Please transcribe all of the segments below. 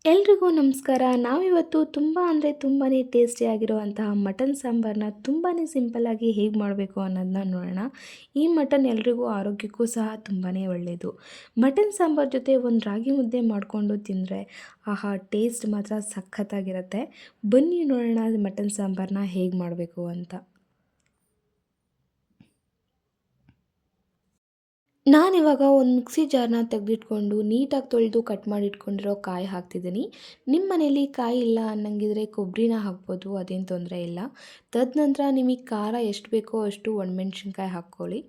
ಎಲ್ರಿಗೂ ನಮಸ್ಕಾರ. ನಾವಿವತ್ತು ತುಂಬಾ ಟೇಸ್ಟಿಯಾಗಿರುವಂತಹ ಮಟನ್ ಸಾಂಬಾರನ್ನ ತುಂಬಾ ಸಿಂಪಲ್ಲಾಗಿ ಹೇಗೆ ಮಾಡಬೇಕು ಅನ್ನೋದನ್ನ ನೋಡೋಣ. ಈ ಮಟನ್ ಎಲ್ರಿಗೂ ಆರೋಗ್ಯಕ್ಕೂ ಸಹ ತುಂಬಾ ಒಳ್ಳೆಯದು. ಮಟನ್ ಸಾಂಬಾರು ಜೊತೆ ಒಂದು ರಾಗಿ ಮುದ್ದೆ ಮಾಡಿಕೊಂಡು ತಿಂದರೆ ಆಹಾ! ಟೇಸ್ಟ್ ಮಾತ್ರ ಸಖತ್ತಾಗಿರುತ್ತೆ. ಬನ್ನಿ ನೋಡೋಣ ಮಟನ್ ಸಾಂಬಾರನ್ನ ಹೇಗೆ ಮಾಡಬೇಕು ಅಂತ. ನಾನಿವಾಗ ಒಂದು ಮಿಕ್ಸಿ ಜಾರ್ನ ತೆಗೆದಿಟ್ಕೊಂಡು ನೀಟಾಗಿ ತೊಳೆದು ಕಟ್ ಮಾಡಿ ಇಟ್ಕೊಂಡಿರೋ ಕಾಯಿ ಹಾಕ್ತಿದ್ದೀನಿ. ನಿಮ್ಮ ಮನೇಲಿ ಕಾಯಿ ಇಲ್ಲ ಅನ್ನಂಗಿದ್ರೆ ಕೊಬ್ಬರಿನ ಹಾಕ್ಬೋದು, ಅದೇನು ತೊಂದರೆ ಇಲ್ಲ. ತದನಂತರ ನಿಮಗೆ ಖಾರ ಎಷ್ಟು ಬೇಕೋ ಅಷ್ಟು ಒಣಮೆಣ್ಸಿನ್ಕಾಯಿ ಹಾಕ್ಕೊಳ್ಳಿ.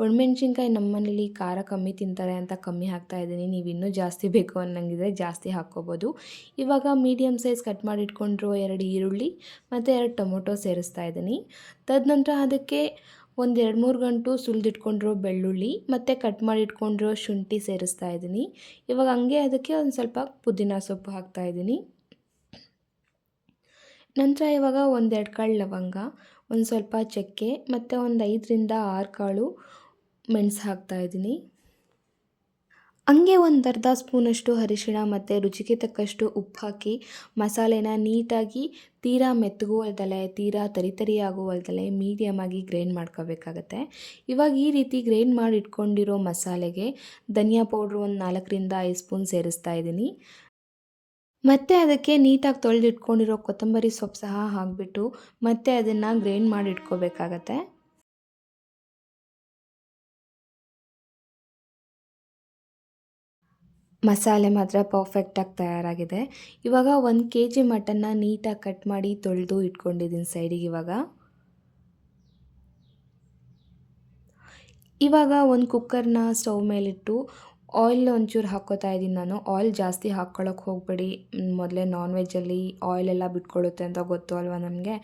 ಒಣಮೆಣ್ಸಿನ್ಕಾಯಿ ನಮ್ಮ ಮನೇಲಿ ಖಾರ ಕಮ್ಮಿ ತಿಂತಾರೆ ಅಂತ ಕಮ್ಮಿ ಹಾಕ್ತಾಯಿದ್ದೀನಿ. ನೀವು ಇನ್ನೂ ಜಾಸ್ತಿ ಬೇಕು ಅನ್ನಂಗಿದ್ರೆ ಜಾಸ್ತಿ ಹಾಕ್ಕೋಬೋದು. ಇವಾಗ ಮೀಡಿಯಮ್ ಸೈಜ್ ಕಟ್ ಮಾಡಿ ಇಟ್ಕೊಂಡಿರೋ 2 ಈರುಳ್ಳಿ ಮತ್ತು 2 ಟೊಮೊಟೊ ಸೇರಿಸ್ತಾ ಇದ್ದೀನಿ. ತದನಂತರ ಅದಕ್ಕೆ ಒಂದು 2-3 ಗಂಟು ಸುಲಿದಿಟ್ಕೊಂಡಿರೋ ಬೆಳ್ಳುಳ್ಳಿ ಮತ್ತು ಕಟ್ ಮಾಡಿ ಇಟ್ಕೊಂಡಿರೋ ಶುಂಠಿ ಸೇರಿಸ್ತಾ ಇದ್ದೀನಿ. ಇವಾಗ ಹಂಗೆ ಅದಕ್ಕೆ ಒಂದು ಸ್ವಲ್ಪ ಪುದೀನ ಸೊಪ್ಪು ಹಾಕ್ತಾಯಿದ್ದೀನಿ. ನಂತರ ಇವಾಗ 1-2 ಕಾಳು ಲವಂಗ, ಒಂದು ಸ್ವಲ್ಪ ಚಕ್ಕೆ ಮತ್ತು ಒಂದು 5-6 ಕಾಳು ಮೆಣಸು ಹಾಕ್ತಾಯಿದ್ದೀನಿ. ಹಂಗೆ ಒಂದು ಅರ್ಧ ಸ್ಪೂನಷ್ಟು ಅರಿಶಿಣ ಮತ್ತು ರುಚಿಗೆ ತಕ್ಕಷ್ಟು ಉಪ್ಪು ಹಾಕಿ ಮಸಾಲೆನ ನೀಟಾಗಿ ತೀರಾ ಮೆತ್ತಗೂ ಅಲ್ದಲೆ ತೀರಾ ತರಿ ಆಗುವಲ್ದಲೆ ಮೀಡಿಯಮಾಗಿ ಗ್ರೈಂಡ್ ಮಾಡ್ಕೋಬೇಕಾಗತ್ತೆ. ಇವಾಗ ಈ ರೀತಿ ಗ್ರೈಂಡ್ ಮಾಡಿ ಇಟ್ಕೊಂಡಿರೋ ಮಸಾಲೆಗೆ ಧನಿಯಾ ಪೌಡ್ರು ಒಂದು 4-5 ಸ್ಪೂನ್ ಸೇರಿಸ್ತಾ ಇದ್ದೀನಿ. ಮತ್ತು ಅದಕ್ಕೆ ನೀಟಾಗಿ ತೊಳೆದಿಟ್ಕೊಂಡಿರೋ ಕೊತ್ತಂಬರಿ ಸೊಪ್ಪು ಸಹ ಹಾಕಿಬಿಟ್ಟು ಮತ್ತೆ ಅದನ್ನು ಗ್ರೈಂಡ್ ಮಾಡಿ ಇಟ್ಕೋಬೇಕಾಗತ್ತೆ. ಮಸಾಲೆ ಮಾತ್ರ ಪರ್ಫೆಕ್ಟಾಗಿ ತಯಾರಾಗಿದೆ. ಇವಾಗ 1 ಕೆಜಿ ಮಟನ್ನ ನೀಟಾಗಿ ಕಟ್ ಮಾಡಿ ತೊಳೆದು ಇಟ್ಕೊಂಡಿದ್ದೀನಿ ಸೈಡಿಗೆ ಇವಾಗ ಒಂದು ಕುಕ್ಕರ್ನ ಸ್ಟವ್ ಮೇಲಿಟ್ಟು ಆಯಿಲ್ ಒಂಚೂರು ಹಾಕ್ಕೋತಾ ಇದ್ದೀನಿ ನಾನು. ಆಯಿಲ್ ಜಾಸ್ತಿ ಹಾಕ್ಕೊಳ್ಳೋಕೆ ಹೋಗಬೇಡಿ. ಮೊದಲೇ ನಾನ್ ವೆಜ್ಜಲ್ಲಿ ಆಯಿಲೆಲ್ಲ ಬಿಟ್ಕೊಳ್ಳುತ್ತೆ ಅಂತ ಗೊತ್ತು ಅಲ್ವಾ ನಮಗೆ.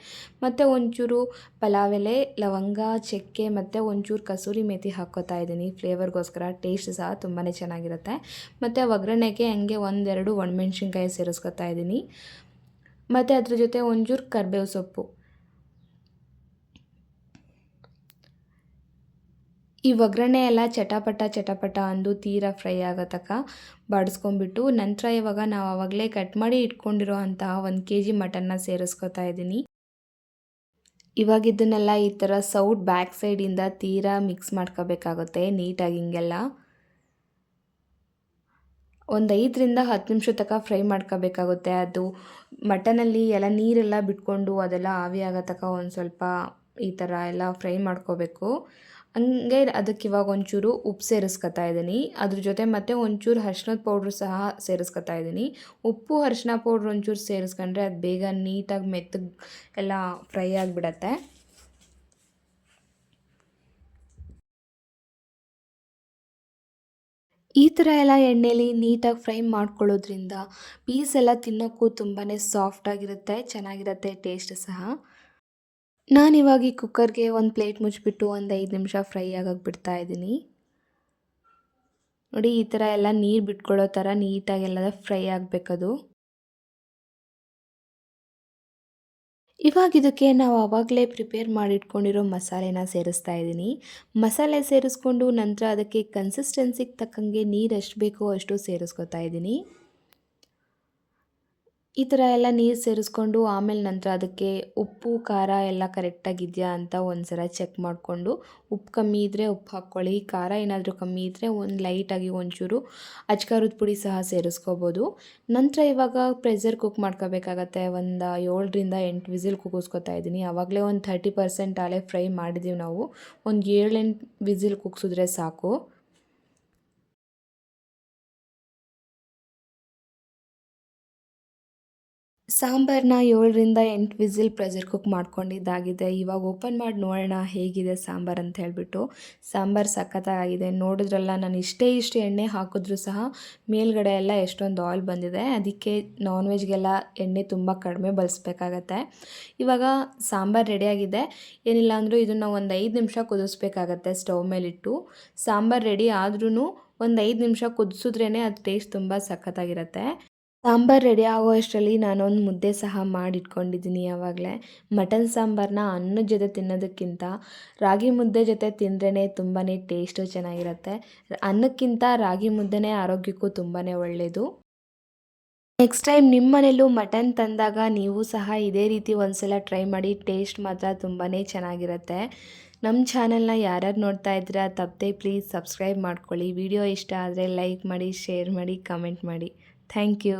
ಮತ್ತು ಒಂಚೂರು ಪಲಾವ್ ಎಲೆ, ಲವಂಗ, ಚಕ್ಕೆ ಮತ್ತು ಒಂಚೂರು ಕಸೂರಿ ಮೇಥಿ ಹಾಕ್ಕೋತಾ ಇದ್ದೀನಿ ಫ್ಲೇವರ್ಗೋಸ್ಕರ. ಟೇಸ್ಟ್ ಸಹ ತುಂಬಾ ಚೆನ್ನಾಗಿರುತ್ತೆ. ಮತ್ತು ಒಗ್ಗರಣೆಗೆ ಹಂಗೆ 1-2 ಒಣಮೆಣ್ಸಿನ್ಕಾಯಿ ಸೇರಿಸ್ಕೊತಾ ಇದ್ದೀನಿ. ಮತ್ತು ಅದ್ರ ಜೊತೆ ಒಂಚೂರು ಕರಿಬೇವು ಸೊಪ್ಪು. ಈ ಒಗ್ಗರಣೆ ಎಲ್ಲ ಚಟಪಟ ಅಂದು ತೀರಾ ಫ್ರೈ ಆಗೋ ತನಕ ಬಾಡಿಸ್ಕೊಂಬಿಟ್ಟು ನಂತರ ಇವಾಗ ನಾವು ಆವಾಗಲೇ ಕಟ್ ಮಾಡಿ ಇಟ್ಕೊಂಡಿರೋ ಅಂತಹ 1 ಕೆಜಿ ಮಟನ್ನ ಸೇರಿಸ್ಕೊತಾ ಇದ್ದೀನಿ. ಇವಾಗ ಇದನ್ನೆಲ್ಲ ಈ ಥರ ಸೌಟ್ ಬ್ಯಾಕ್ ಸೈಡಿಂದ ತೀರಾ ಮಿಕ್ಸ್ ಮಾಡ್ಕೋಬೇಕಾಗುತ್ತೆ ನೀಟಾಗಿ ಹಿಂಗೆಲ್ಲ. ಒಂದು 5-10 ನಿಮಿಷದ ತನಕ ಫ್ರೈ ಮಾಡ್ಕೋಬೇಕಾಗುತ್ತೆ. ಅದು ಮಟನಲ್ಲಿ ಎಲ್ಲ ನೀರೆಲ್ಲ ಬಿಟ್ಕೊಂಡು ಅದೆಲ್ಲ ಆವಿ ಆಗೋ ತನಕ ಒಂದು ಸ್ವಲ್ಪ ಈ ಥರ ಎಲ್ಲ ಫ್ರೈ ಮಾಡ್ಕೋಬೇಕು. ಹಂಗೆ ಅದಕ್ಕೆ ಇವಾಗ ಒಂಚೂರು ಉಪ್ಪು ಸೇರಿಸ್ಕೊತಾ ಇದ್ದೀನಿ. ಅದ್ರ ಜೊತೆ ಮತ್ತು ಒಂಚೂರು ಅರ್ಶಿನದ ಪೌಡ್ರು ಸಹ ಸೇರಿಸ್ಕೊತಾ ಇದ್ದೀನಿ. ಉಪ್ಪು ಅರಿಶಿನ ಪೌಡ್ರ್ ಒಂಚೂರು ಸೇರಿಸ್ಕೊಂಡ್ರೆ ಅದು ಬೇಗ ನೀಟಾಗಿ ಮೆತ್ತಗೆ ಎಲ್ಲ ಫ್ರೈ ಆಗಿಬಿಡತ್ತೆ. ಈ ಥರ ಎಲ್ಲ ಎಣ್ಣೆಲಿ ನೀಟಾಗಿ ಫ್ರೈ ಮಾಡ್ಕೊಳ್ಳೋದ್ರಿಂದ ಪೀಸ್ ಎಲ್ಲ ತಿನ್ನೋಕ್ಕೂ ತುಂಬಾ ಸಾಫ್ಟಾಗಿರುತ್ತೆ, ಚೆನ್ನಾಗಿರುತ್ತೆ ಟೇಸ್ಟ್ ಸಹ. ನಾನಿವಾಗ ಈ ಕುಕ್ಕರ್ಗೆ ಒಂದು ಪ್ಲೇಟ್ ಮುಚ್ಚಿಬಿಟ್ಟು ಒಂದು 5 ನಿಮಿಷ ಫ್ರೈ ಆಗಕ್ಕೆ ಬಿಡ್ತಾ ಇದ್ದೀನಿ. ನೋಡಿ ಈ ಥರ ಎಲ್ಲ ನೀರು ಬಿಟ್ಕೊಳ್ಳೋ ಥರ ನೀಟಾಗೆಲ್ಲ ಫ್ರೈ ಆಗಬೇಕದು. ಇವಾಗ ಇದಕ್ಕೆ ನಾವು ಆವಾಗಲೇ ಪ್ರಿಪೇರ್ ಮಾಡಿಟ್ಕೊಂಡಿರೋ ಮಸಾಲೆನ ಸೇರಿಸ್ತಾ ಇದ್ದೀನಿ. ಮಸಾಲೆ ಸೇರಿಸ್ಕೊಂಡು ನಂತರ ಅದಕ್ಕೆ ಕನ್ಸಿಸ್ಟೆನ್ಸಿಗೆ ತಕ್ಕಂಗೆ ನೀರು ಎಷ್ಟು ಬೇಕೋ ಅಷ್ಟು ಸೇರಿಸ್ಕೊತಾ ಇದ್ದೀನಿ. ಈ ಥರ ಎಲ್ಲ ನೀರು ಸೇರಿಸ್ಕೊಂಡು ಆಮೇಲೆ ನಂತರ ಅದಕ್ಕೆ ಉಪ್ಪು ಖಾರ ಎಲ್ಲ ಕರೆಕ್ಟಾಗಿದೆಯಾ ಅಂತ ಒಂದು ಸಲ ಚೆಕ್ ಮಾಡಿಕೊಂಡು ಉಪ್ಪು ಕಮ್ಮಿ ಇದ್ದರೆ ಉಪ್ಪು ಹಾಕ್ಕೊಳ್ಳಿ. ಖಾರ ಏನಾದರೂ ಕಮ್ಮಿ ಇದ್ದರೆ ಒಂದು ಲೈಟಾಗಿ ಒಂಚೂರು ಅಚ್ಕಾರದ ಪುಡಿ ಸಹ ಸೇರಿಸ್ಕೋಬೋದು. ನಂತರ ಇವಾಗ ಪ್ರೆಷರ್ ಕುಕ್ ಮಾಡ್ಕೋಬೇಕಾಗತ್ತೆ. ಒಂದು 7-8 ವಿಸಿಲ್ ಕೂಗಿಸ್ಕೊತಾ ಇದ್ದೀನಿ. ಆವಾಗಲೇ ಒಂದು 30% ಆಲೇ ಫ್ರೈ ಮಾಡಿದ್ದೀವಿ ನಾವು. ಒಂದು 7-8 ವಿಸಿಲ್ ಕೂಗಿಸಿದ್ರೆ ಸಾಕು. ಸಾಂಬಾರನ್ನ 7-8 ವಿಸಿಲ್ ಪ್ರೆಷರ್ ಕುಕ್ ಮಾಡ್ಕೊಂಡಿದ್ದಾಗಿದೆ. ಇವಾಗ ಓಪನ್ ಮಾಡಿ ನೋಡೋಣ ಹೇಗಿದೆ ಸಾಂಬಾರು ಅಂತ ಹೇಳಿಬಿಟ್ಟು. ಸಾಂಬಾರು ಸಖತ್ತಾಗಿದೆ. ನೋಡಿದ್ರಲ್ಲ, ನಾನು ಇಷ್ಟೇ ಎಣ್ಣೆ ಹಾಕಿದ್ರೂ ಸಹ ಮೇಲ್ಗಡೆ ಎಲ್ಲ ಎಷ್ಟೊಂದು ಆಯಿಲ್ ಬಂದಿದೆ. ಅದಕ್ಕೆ ನಾನ್ ವೆಜ್ಗೆಲ್ಲ ಎಣ್ಣೆ ತುಂಬ ಕಡಿಮೆ ಬಳಸಬೇಕಾಗತ್ತೆ. ಇವಾಗ ಸಾಂಬಾರು ರೆಡಿಯಾಗಿದೆ. ಏನಿಲ್ಲ ಅಂದರೂ ಇದನ್ನು ಒಂದು 5 ನಿಮಿಷ ಕುದಿಸ್ಬೇಕಾಗತ್ತೆ ಸ್ಟವ್ ಮೇಲಿಟ್ಟು. ಸಾಂಬಾರು ರೆಡಿ ಆದ್ರೂ ಒಂದು 5 ನಿಮಿಷ ಕುದಿಸಿದ್ರೇ ಅದು ಟೇಸ್ಟ್ ತುಂಬ ಸಖತ್ತಾಗಿರುತ್ತೆ. ಸಾಂಬಾರು ರೆಡಿ ಆಗೋ ಅಷ್ಟರಲ್ಲಿ ನಾನೊಂದು ಮುದ್ದೆ ಸಹ ಮಾಡಿಟ್ಕೊಂಡಿದ್ದೀನಿ ಆವಾಗಲೇ. ಮಟನ್ ಸಾಂಬಾರನ್ನ ಅನ್ನದ ಜೊತೆ ತಿನ್ನೋದಕ್ಕಿಂತ ರಾಗಿ ಮುದ್ದೆ ಜೊತೆ ತಿಂದ್ರೇ ತುಂಬಾ ಟೇಸ್ಟು ಚೆನ್ನಾಗಿರುತ್ತೆ. ಅನ್ನಕ್ಕಿಂತ ರಾಗಿ ಮುದ್ದೆನೇ ಆರೋಗ್ಯಕ್ಕೂ ತುಂಬಾ ಒಳ್ಳೆಯದು. ನೆಕ್ಸ್ಟ್ ಟೈಮ್ ನಿಮ್ಮ ಮನೇಲೂ ಮಟನ್ ತಂದಾಗ ನೀವು ಸಹ ಇದೇ ರೀತಿ ಒಂದ್ಸಲ ಟ್ರೈ ಮಾಡಿ. ಟೇಸ್ಟ್ ಮಾತ್ರ ತುಂಬಾ ಚೆನ್ನಾಗಿರುತ್ತೆ. ನಮ್ಮ ಚಾನಲ್ನ ಯಾರ್ಯಾರು ನೋಡ್ತಾ ಇದ್ದೀರಾ ತಪ್ಪದೆ ಪ್ಲೀಸ್ ಸಬ್ಸ್ಕ್ರೈಬ್ ಮಾಡ್ಕೊಳ್ಳಿ. ವಿಡಿಯೋ ಇಷ್ಟ ಆದರೆ ಲೈಕ್ ಮಾಡಿ, ಶೇರ್ ಮಾಡಿ, ಕಮೆಂಟ್ ಮಾಡಿ. Thank you.